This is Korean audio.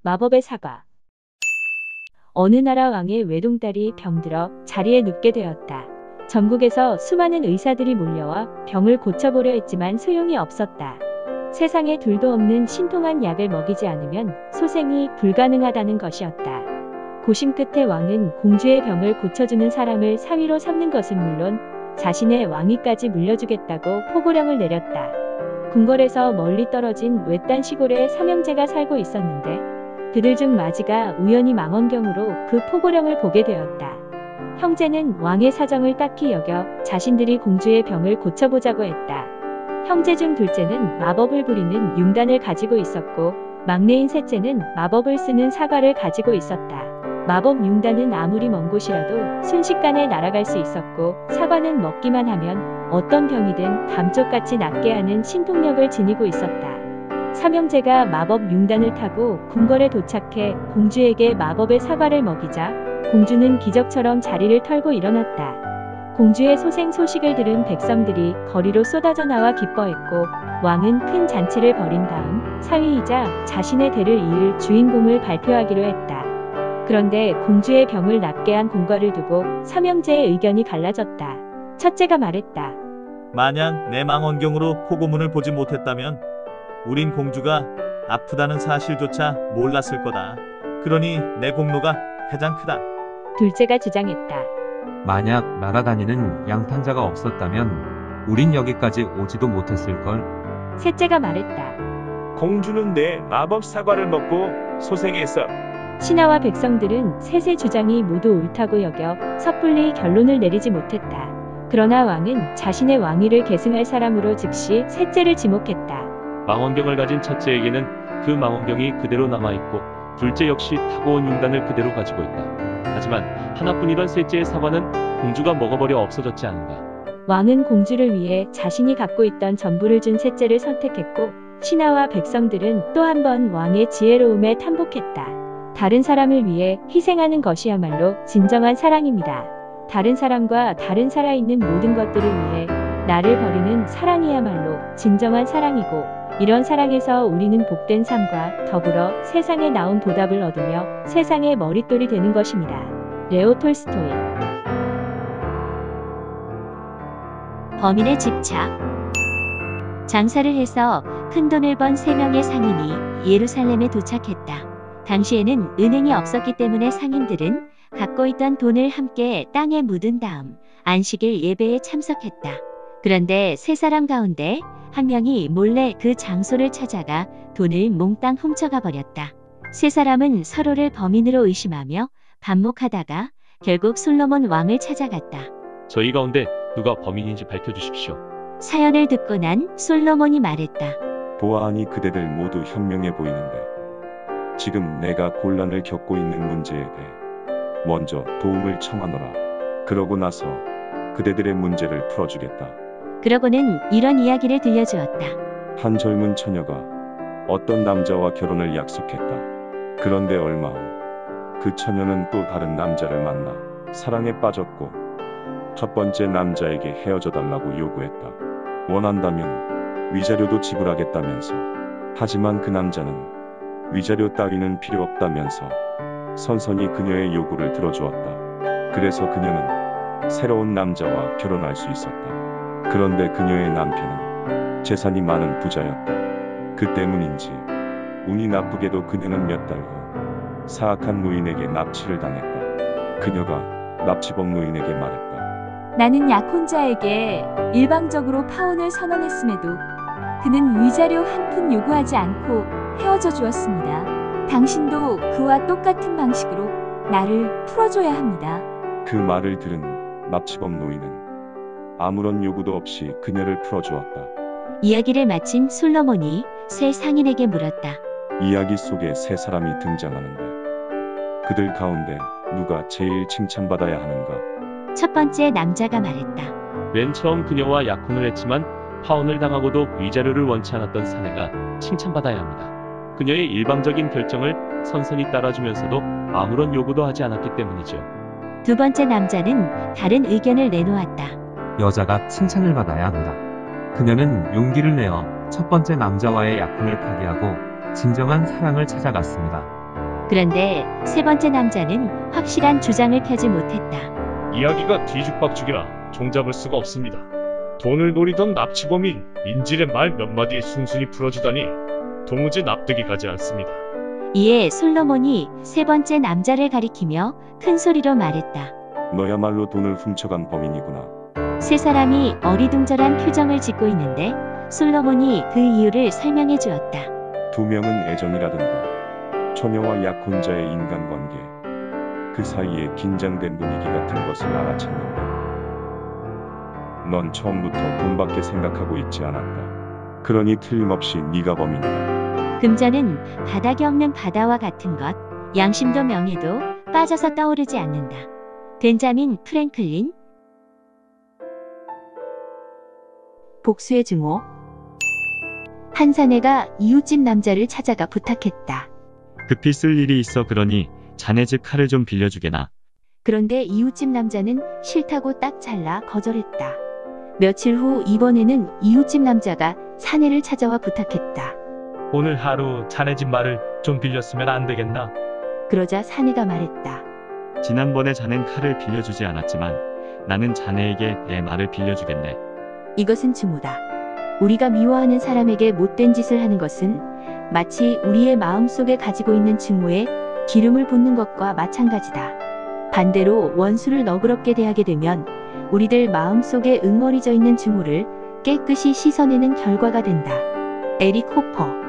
마법의 사과. 어느 나라 왕의 외동딸이 병들어 자리에 눕게 되었다. 전국에서 수많은 의사들이 몰려와 병을 고쳐보려 했지만 소용이 없었다. 세상에 둘도 없는 신통한 약을 먹이지 않으면 소생이 불가능하다는 것이었다. 고심 끝에 왕은 공주의 병을 고쳐주는 사람을 사위로 삼는 것은 물론 자신의 왕위까지 물려주겠다고 포고령을 내렸다. 궁궐에서 멀리 떨어진 외딴 시골에 삼형제가 살고 있었는데 그들 중 마지가 우연히 망원경으로 그 포고령을 보게 되었다. 형제는 왕의 사정을 딱히 여겨 자신들이 공주의 병을 고쳐보자고 했다. 형제 중 둘째는 마법을 부리는 융단을 가지고 있었고 막내인 셋째는 마법을 쓰는 사과를 가지고 있었다. 마법 융단은 아무리 먼 곳이라도 순식간에 날아갈 수 있었고 사과는 먹기만 하면 어떤 병이든 감쪽같이 낫게 하는 신통력을 지니고 있었다. 삼형제가 마법 융단을 타고 궁궐에 도착해 공주에게 마법의 사과를 먹이자 공주는 기적처럼 자리를 털고 일어났다. 공주의 소생 소식을 들은 백성들이 거리로 쏟아져 나와 기뻐했고 왕은 큰 잔치를 벌인 다음 사위이자 자신의 대를 이을 주인공을 발표하기로 했다. 그런데 공주의 병을 낫게 한 공과를 두고 삼형제의 의견이 갈라졌다. 첫째가 말했다. 만약 내 망원경으로 포고문을 보지 못했다면 우린 공주가 아프다는 사실조차 몰랐을 거다. 그러니 내 공로가 가장 크다. 둘째가 주장했다. 만약 날아다니는 양탄자가 없었다면 우린 여기까지 오지도 못했을걸. 셋째가 말했다. 공주는 내 마법 사과를 먹고 소생했어. 신하와 백성들은 셋의 주장이 모두 옳다고 여겨 섣불리 결론을 내리지 못했다. 그러나 왕은 자신의 왕위를 계승할 사람으로 즉시 셋째를 지목했다. 망원경을 가진 첫째에게는 그 망원경이 그대로 남아있고 둘째 역시 타고 온 융단을 그대로 가지고 있다. 하지만 하나뿐이던 셋째의 사과는 공주가 먹어버려 없어졌지 않은가. 왕은 공주를 위해 자신이 갖고 있던 전부를 준 셋째를 선택했고 신하와 백성들은 또 한 번 왕의 지혜로움에 탐복했다. 다른 사람을 위해 희생하는 것이야말로 진정한 사랑입니다. 다른 사람과 다른 살아있는 모든 것들을 위해 나를 버리는 사랑이야말로 진정한 사랑이고 이런 사랑에서 우리는 복된 삶과 더불어 세상에 나온 보답을 얻으며 세상의 머릿돌이 되는 것입니다. 레오 톨스토이. 범인의 집착. 장사를 해서 큰돈을 번 3명의 상인이 예루살렘에 도착했다. 당시에는 은행이 없었기 때문에 상인들은 갖고 있던 돈을 함께 땅에 묻은 다음 안식일 예배에 참석했다. 그런데 3사람 가운데 한 명이 몰래 그 장소를 찾아가 돈을 몽땅 훔쳐가 버렸다. 3사람은 서로를 범인으로 의심하며 반목하다가 결국 솔로몬 왕을 찾아갔다. 저희 가운데 누가 범인인지 밝혀주십시오. 사연을 듣고 난 솔로몬이 말했다. 보아하니 그대들 모두 현명해 보이는데 지금 내가 곤란을 겪고 있는 문제에 대해 먼저 도움을 청하노라. 그러고 나서 그대들의 문제를 풀어주겠다. 그러고는 이런 이야기를 들려주었다. 한 젊은 처녀가 어떤 남자와 결혼을 약속했다. 그런데 얼마 후 그 처녀는 또 다른 남자를 만나 사랑에 빠졌고 첫 번째 남자에게 헤어져 달라고 요구했다. 원한다면 위자료도 지불하겠다면서. 하지만 그 남자는 위자료 따위는 필요 없다면서 선선히 그녀의 요구를 들어주었다. 그래서 그녀는 새로운 남자와 결혼할 수 있었다. 그런데 그녀의 남편은 재산이 많은 부자였다. 그 때문인지 운이 나쁘게도 그녀는 몇 달 후 사악한 노인에게 납치를 당했다. 그녀가 납치범 노인에게 말했다. 나는 약혼자에게 일방적으로 파혼을 선언했음에도 그는 위자료 한 푼 요구하지 않고 헤어져 주었습니다. 당신도 그와 똑같은 방식으로 나를 풀어줘야 합니다. 그 말을 들은 납치범 노인은 아무런 요구도 없이 그녀를 풀어주었다. 이야기를 마친 솔로몬이 3 상인에게 물었다. 이야기 속에 3사람이 등장하는데 그들 가운데 누가 제일 칭찬받아야 하는가? 첫 번째 남자가 말했다. 맨 처음 그녀와 약혼을 했지만 파혼을 당하고도 위자료를 원치 않았던 사내가 칭찬받아야 합니다. 그녀의 일방적인 결정을 선선히 따라주면서도 아무런 요구도 하지 않았기 때문이죠. 두 번째 남자는 다른 의견을 내놓았다. 여자가 칭찬을 받아야 한다. 그녀는 용기를 내어 첫 번째 남자와의 약혼을 파기하고 진정한 사랑을 찾아갔습니다. 그런데 세 번째 남자는 확실한 주장을 펴지 못했다. 이야기가 뒤죽박죽이라 종잡을 수가 없습니다. 돈을 노리던 납치범인 인질의 말 몇 마디에 순순히 풀어주다니 도무지 납득이 가지 않습니다. 이에 솔로몬이 세 번째 남자를 가리키며 큰 소리로 말했다. 너야말로 돈을 훔쳐간 범인이구나. 세 사람이 어리둥절한 표정을 짓고 있는데 솔로몬이 그 이유를 설명해 주었다. 두 명은 애정이라든가 처녀와 약혼자의 인간관계, 그 사이에 긴장된 분위기 같은 것을 알아챘는데 넌 처음부터 돈밖에 생각하고 있지 않았다. 그러니 틀림없이 네가 범인이다. 금전은 바닥이 없는 바다와 같은 것, 양심도 명예도 빠져서 떠오르지 않는다. 벤자민 프랭클린. 복수의 증오. 한 사내가 이웃집 남자를 찾아가 부탁했다. 급히 쓸 일이 있어 그러니 자네 집 칼을 좀 빌려주게나. 그런데 이웃집 남자는 싫다고 딱 잘라 거절했다. 며칠 후 이번에는 이웃집 남자가 사내를 찾아와 부탁했다. 오늘 하루 자네 집 말을 좀 빌렸으면 안 되겠나? 그러자 사내가 말했다. 지난번에 자넨 칼을 빌려주지 않았지만 나는 자네에게 내 말을 빌려주겠네. 이것은 증오다. 우리가 미워하는 사람에게 못된 짓을 하는 것은 마치 우리의 마음속에 가지고 있는 증오에 기름을 붓는 것과 마찬가지다. 반대로 원수를 너그럽게 대하게 되면 우리들 마음속에 응어리져 있는 증오를 깨끗이 씻어내는 결과가 된다. 에릭 호퍼.